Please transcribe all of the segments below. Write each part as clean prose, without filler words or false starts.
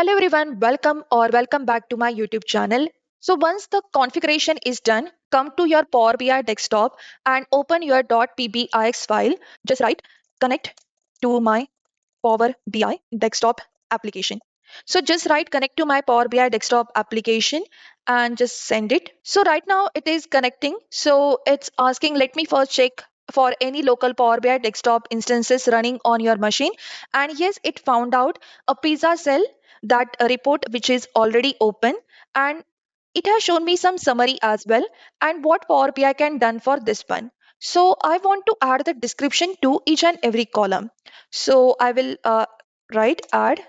Hello everyone, welcome back to my YouTube channel. So once the configuration is done, come to your Power BI desktop and open your .pbix file. Just write connect to my Power BI desktop application. So just write connect to my Power BI desktop application and just send it. So right now it is connecting. So it's asking, let me first check for any local Power BI desktop instances running on your machine. And yes, it found out a pizza cell, that report which is already open, and it has shown me some summary as well and what Power BI can done for this one. So I want to add the description to each and every column. So I will write add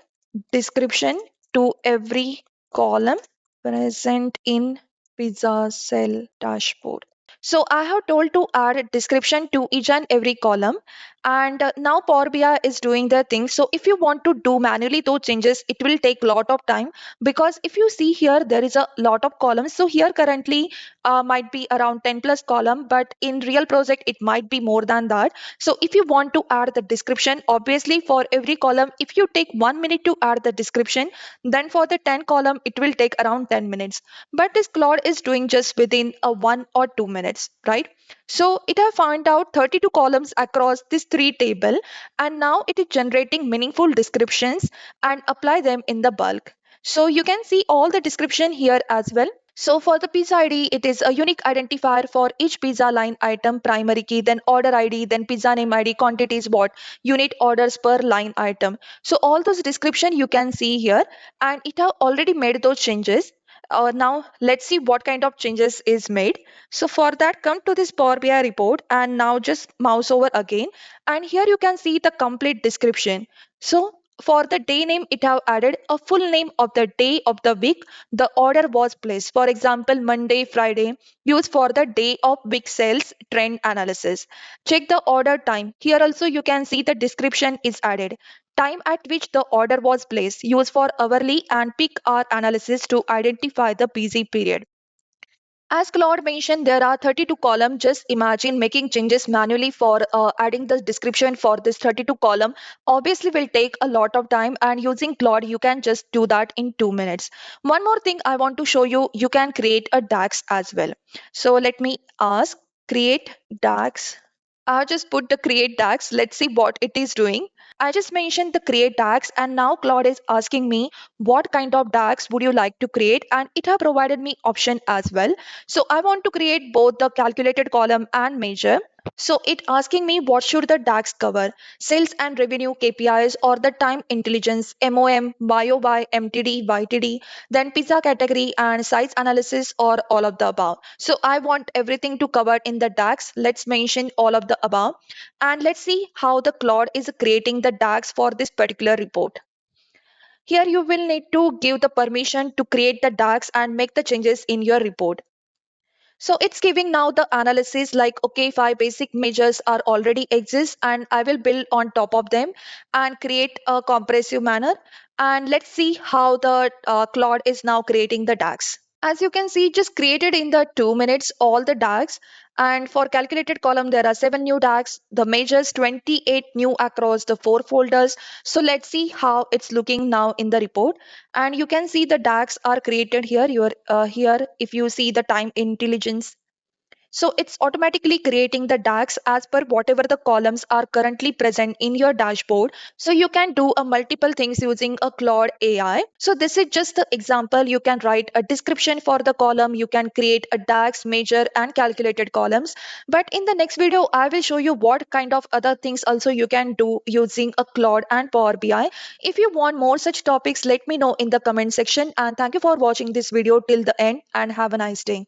description to every column present in pizza cell dashboard. So I have told to add a description to each and every column, and now Power BI is doing their thing. So if you want to do manually those changes, it will take lot of time, because if you see here there is a lot of columns. So here currently might be around 10 plus column, but in real project it might be more than that. So if you want to add the description, obviously for every column, if you take 1 minute to add the description, then for the 10 column it will take around 10 minutes. But this Claude is doing just within a 1 or 2 minutes, right? So it have found out 32 columns across this three table, and now it is generating meaningful descriptions and apply them in the bulk. So you can see all the description here as well. So for the pizza ID, it is a unique identifier for each pizza line item, primary key, then order ID, then pizza name ID, quantities what, unit orders per line item. So all those description you can see here, and it have already made those changes. Now let's see what kind of changes is made. So for that, come to this Power BI report and now just mouse over again, and here you can see the complete description. So for the day name, it have added a full name of the day of the week the order was placed. For example, Monday, Friday, used for the day of week sales trend analysis. Check the order time. Here also you can see the description is added. Time at which the order was placed, used for hourly and peak hour analysis to identify the busy period. As Claude mentioned, there are 32 columns. Just imagine making changes manually for adding the description for this 32 column. Obviously, will take a lot of time, and using Claude, you can just do that in 2 minutes. One more thing I want to show you, you can create a DAX as well. So let me ask, create DAX. I just put the create DAX. Let's see what it is doing. I just mentioned the create DAX, and now Claude is asking me what kind of DAX would you like to create, and it have provided me option as well. So I want to create both the calculated column and measure. So it asking me what should the DAX cover, sales and revenue KPIs or the time intelligence, MOM, YOY, MTD, YTD, then pizza category and size analysis, or all of the above. So I want everything to cover in the DAX. Let's mention all of the above, and let's see how the Claude is creating the DAX for this particular report. Here you will need to give the permission to create the DAX and make the changes in your report. So it's giving now the analysis like, okay, five basic measures are already exist and I will build on top of them and create a compressive manner. And let's see how the Claude is now creating the DAX. As you can see, just created in the 2 minutes all the DAX. And for calculated column, there are 7 new DAX. The measures 28 new across the 4 folders. So let's see how it's looking now in the report. And you can see the DAX are created here. Here, if you see the time intelligence, so it's automatically creating the DAX as per whatever the columns are currently present in your dashboard. So you can do a multiple things using a Claude AI. So this is just the example. You can write a description for the column. You can create a DAX, measure and calculated columns. But in the next video, I will show you what kind of other things also you can do using a Claude and Power BI. If you want more such topics, let me know in the comment section. And thank you for watching this video till the end and have a nice day.